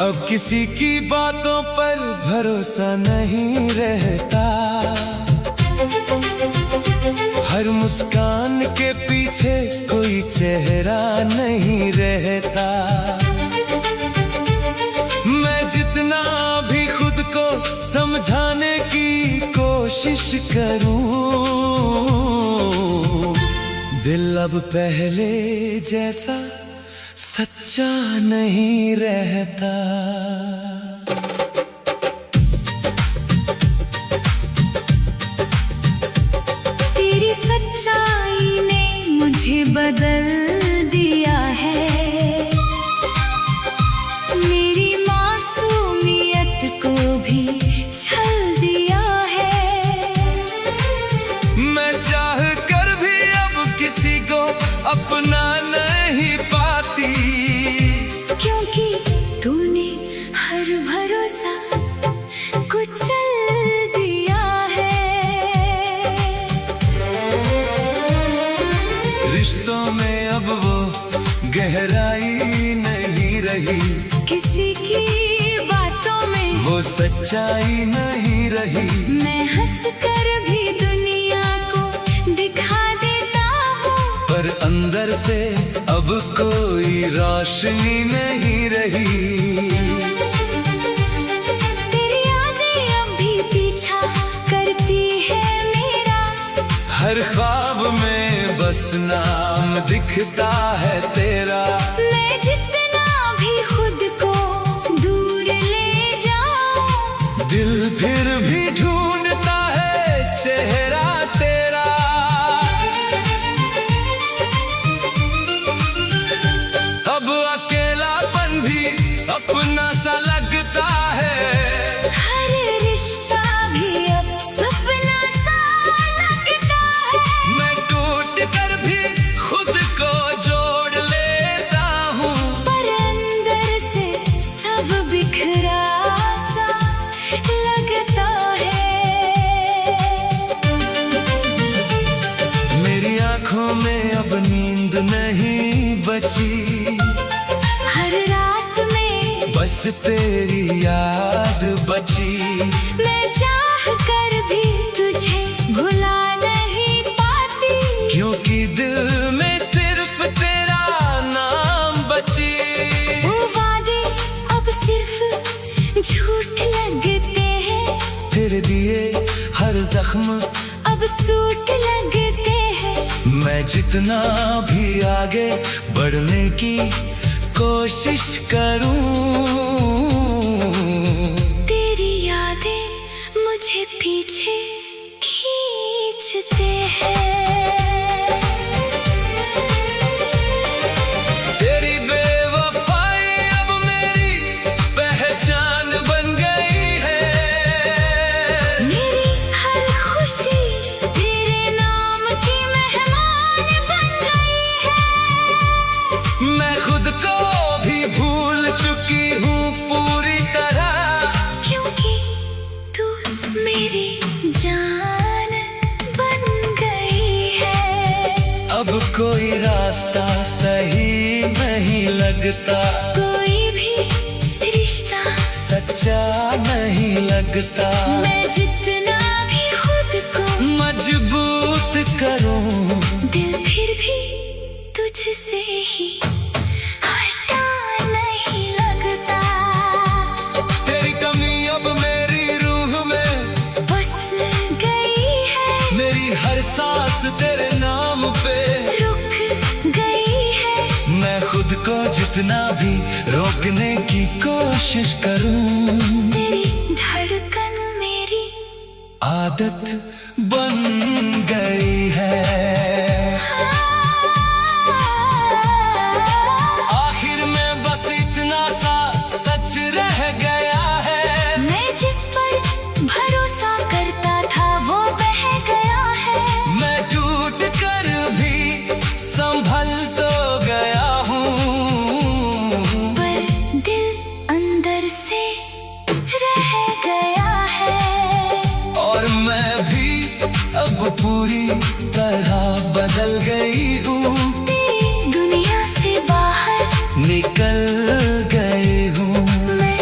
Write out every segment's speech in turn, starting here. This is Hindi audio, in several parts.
अब किसी की बातों पर भरोसा नहीं रहता, हर मुस्कान के पीछे कोई चेहरा नहीं रहता। मैं जितना भी खुद को समझाने की कोशिश करूं, दिल अब पहले जैसा सच्चा नहीं रहता। तेरी सच्चाई ने मुझे बदल दिया है, मेरी मासूमियत को भी छल दिया है। मैं चाह कर भी अब किसी को अपना नहीं पाती, क्योंकि तूने हर भरोसा कुचल दिया है। रिश्तों में अब वो गहराई नहीं रही, किसी की बातों में वो सच्चाई नहीं रही। मैं हंस कर भी दुनिया को दिखा देता हूँ, पर अंदर से अब कोई रोशनी नहीं रही। तेरी यादें अब भी पीछा करती है मेरा, हर ख्वाब में बस नाम दिखता है तेरा। मैं जितना भी खुद को दूर ले जाऊं, दिल फिर भी ढूंढता है चेहरा तेरा। अब अकेलापन भी अपना सा लगता है, हर रिश्ता भी अब सपना सा लगता है। मैं टूट कर भी खुद को जोड़ लेता हूँ, पर अंदर से सब बिखरा सा लगता है। मेरी आंखों में अब नींद नहीं बची, हर रात में बस तेरी याद बची। मैं चाह कर भी तुझे भुला नहीं पाती, क्योंकि दिल में सिर्फ तेरा नाम बची। वो वादे अब सिर्फ झूठ लगते हैं, तेरे दिए हर जख्म अब सूट लगते हैं। मैं जितना भी आगे बढ़ने की कोशिश करूं, तेरी यादें मुझे पीछे खींचते हैं। तेरी बेवफाई अब मेरी पहचान बन गई है, मेरी हर खुशी तेरे नाम की मेहमान बन गई है। मैं खुद को भी भूल चुकी हूँ पूरी तरह, क्योंकि तू मेरी जान बन गई है। अब कोई रास्ता सही नहीं लगता, कोई भी रिश्ता सच्चा नहीं लगता। मैं जितना भी खुद को मजबूत करूं, दिल फिर भी तुझसे ही हटा नहीं लगता। तेरी कमी अब मेरी रूह में बस गई है, मेरी हर सांस तेरे नाम पे रुक गई है। मैं खुद को जितना भी रोकने की कोशिश करूं, तेरी धड़कन मेरी आदत बन गई है। आखिर में बस इतना सा सच रह गया है, मैं जिस पर भरोसा करता था वो बह गया है। मैं टूट कर भी संभल तो गया हूँ, पर दिल अंदर से रह गया है। और मैं भी अब पूरी तरह बदल गई हूँ, तेरी दुनिया से बाहर निकल गए हूँ। मैं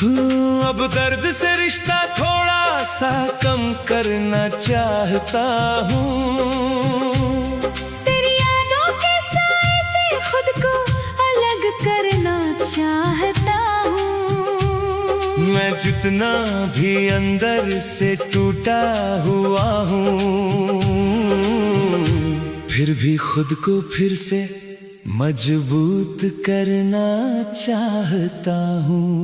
अब दर्द से रिश्ता थोड़ा सा कम करना चाहता हूँ। तेरी यादों के साए से खुद को अलग करना चाहता हूँ। मैं जितना भी अंदर से टूटा हुआ हूँ, फिर भी खुद को फिर से मजबूत करना चाहता हूँ।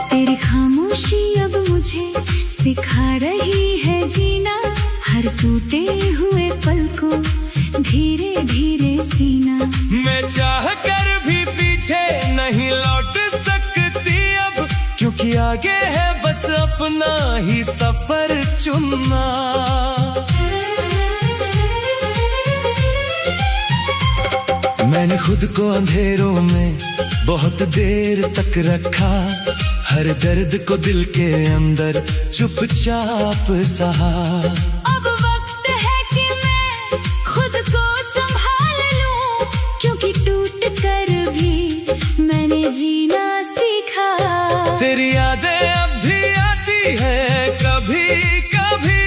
तेरी खामोशी अब मुझे सिखा रही है जीना, हर टूटे हुए पल को धीरे धीरे सीना। मैं चाह कर भी पीछे नहीं लौट सकती अब, क्योंकि आगे है बस अपना ही सफर चुनना। मैंने खुद को अंधेरों में बहुत देर तक रखा, हर दर्द को दिल के अंदर चुपचाप सहा। अब वक्त है कि मैं खुद को संभाल लूं, क्योंकि टूट कर भी मैंने जीना सीखा। तेरी यादें अब भी आती है कभी कभी,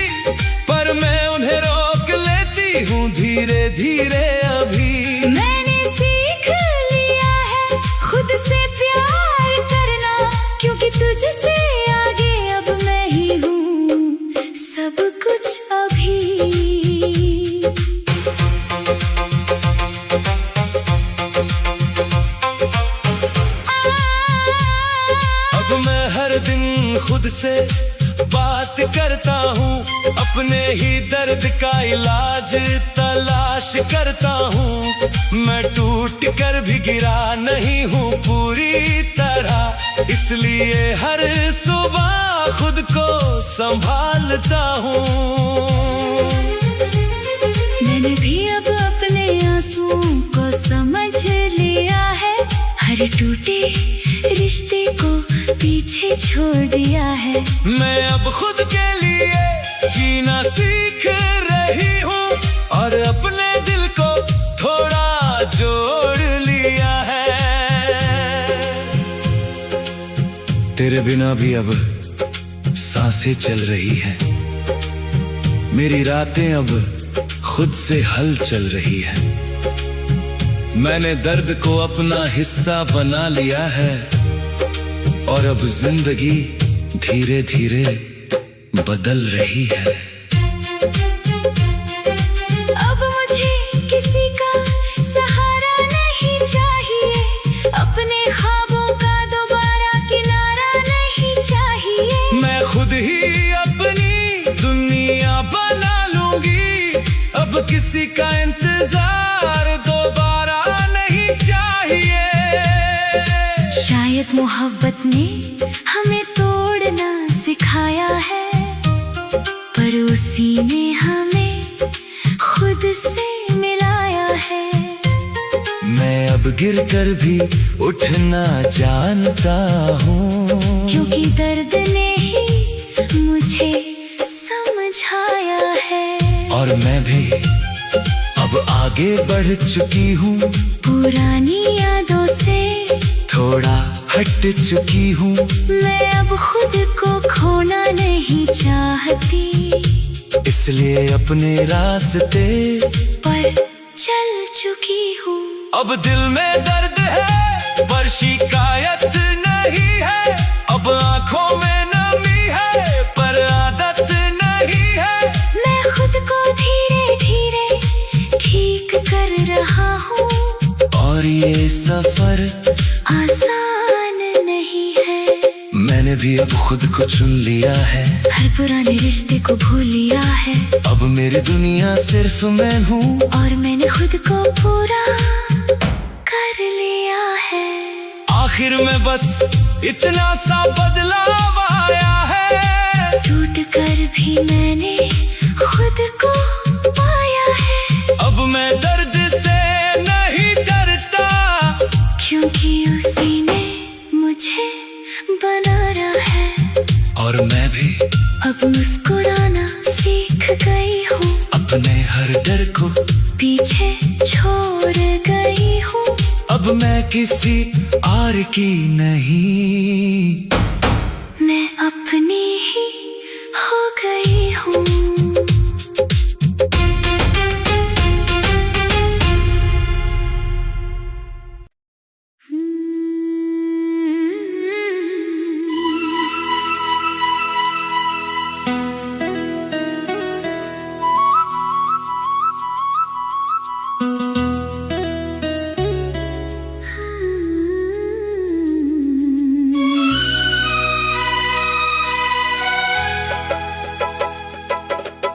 पर मैं उन्हें रोक लेती हूँ धीरे धीरे अभी। मैंने सीख लिया है खुद से प्यार करना, क्योंकि तुझसे आगे अब मैं ही हूँ सब कुछ अभी। अब मैं हर दिन खुद से बात करता हूँ, अपने ही दर्द का इलाज तलाश करता हूँ। मैं टूट कर भी गिरा नहीं हूँ पूरी तरह, इसलिए हर सुबह खुद को संभालता हूँ। मैंने भी अब अपने आंसुओं को समझ लिया है, हर टूटे रिश्ते को पीछे छोड़ दिया है। मैं अब खुद के लिए जीना सीख रही हूँ, और अपने दिल को थोड़ा जोड़ लिया है। तेरे बिना भी अब सांसें चल रही हैं, मेरी रातें अब खुद से हल चल रही है। मैंने दर्द को अपना हिस्सा बना लिया है, और अब जिंदगी धीरे धीरे बदल रही है। अब मुझे किसी का सहारा नहीं चाहिए, अपने ख्वाबों का दोबारा किनारा नहीं चाहिए। मैं खुद ही अपनी दुनिया बना लूंगी, अब किसी का इंतजार दोबारा नहीं चाहिए। शायद मोहब्बत ने हमें तोड़ना सिखाया है, पर उसी ने हमें खुद से मिलाया है। मैं अब गिर कर भी उठना जानता हूँ, क्योंकि दर्द ने ही मुझे समझाया है। और मैं भी अब आगे बढ़ चुकी हूँ, पुरानी यादों से थोड़ा हट चुकी हूँ। मैं अब खुद को खोना नहीं चाहती, इसलिए अपने रास्ते पर चल चुकी हूँ। अब दिल में दर्द है पर शिकायत नहीं है, अब आंखों में नमी है पर आदत नहीं है। मैं खुद को धीरे धीरे ठीक कर रहा हूँ, और ये सफर आसान नहीं है। मैंने भी अब खुद को चुन लिया है, हर पुराने रिश्ते को भूल लिया है। अब मेरी दुनिया सिर्फ मैं हूँ, और मैंने खुद को पूरा कर लिया है। आखिर में बस इतना सा बदलाव आया है, टूट कर भी मैंने खुद को पाया है। अब मैं दर्द से नहीं किसी और की नहीं। मैं अपनी ही हो गई हूँ।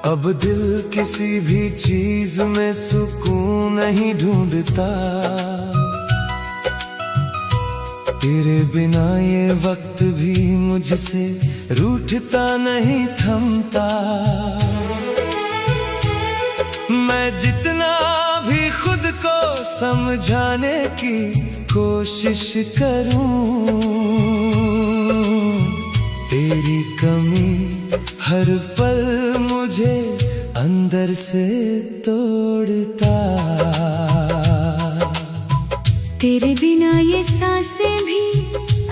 अब दिल किसी भी चीज में सुकून नहीं ढूंढता, तेरे बिना ये वक्त भी मुझसे रूठता नहीं थमता। मैं जितना भी खुद को समझाने की कोशिश करूं, तेरी कमी हर पल मुझे अंदर से तोड़ता। तेरे बिना ये सांसें भी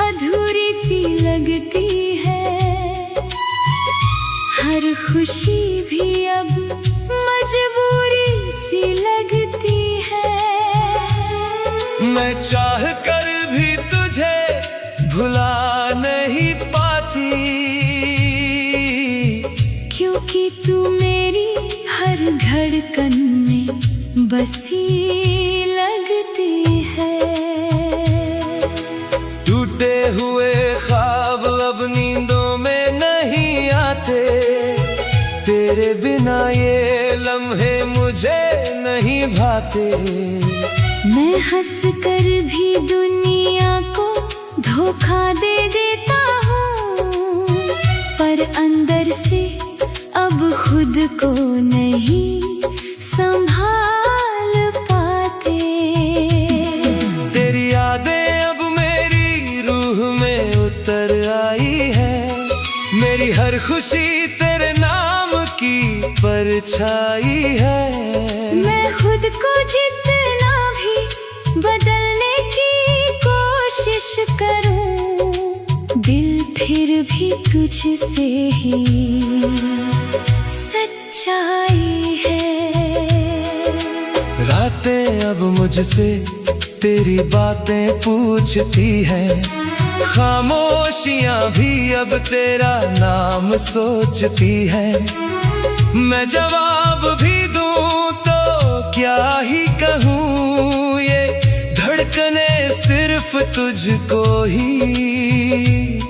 अधूरी सी लगती है, हर खुशी भी अब मजबूरी सी लगती है। मैं चाह कर भी तुझे भुला नहीं पाती, क्योंकि तू मेरी हर धड़कन में बसी लगती है। टूटे हुए ख्वाब अब नींदों में नहीं आते, तेरे बिना ये लम्हे मुझे नहीं भाते। मैं हंस कर भी दुनिया को धोखा दे देता हूँ, पर अंदर से अब खुद को नहीं संभाल पाते। तेरी यादें अब मेरी रूह में उतर आई है, मेरी हर खुशी तेरे नाम की परछाई है। मैं खुद को जितना भी बदलने की कोशिश करूं, दिल फिर भी तुझसे ही सच्चाई है। रातें अब मुझसे तेरी बातें पूछती हैं, खामोशियां भी अब तेरा नाम सोचती हैं। मैं जवाब भी दूं तो क्या ही कहूँ, ये धड़कने सिर्फ तुझको ही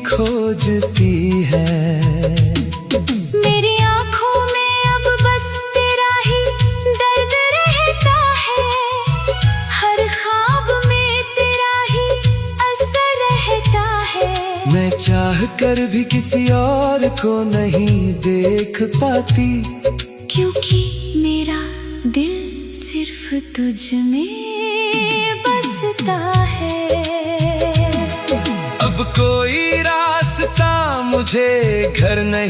खोजती है। मेरी आँखों में अब बस तेरा ही दर्द रहता है, हर ख्वाब में तेरा ही असर रहता है। मैं चाह कर भी किसी और को नहीं देख पाती, क्योंकि मेरा दिल सिर्फ तुझ में बसता है। अब कोई रास्ता मुझे घर नहीं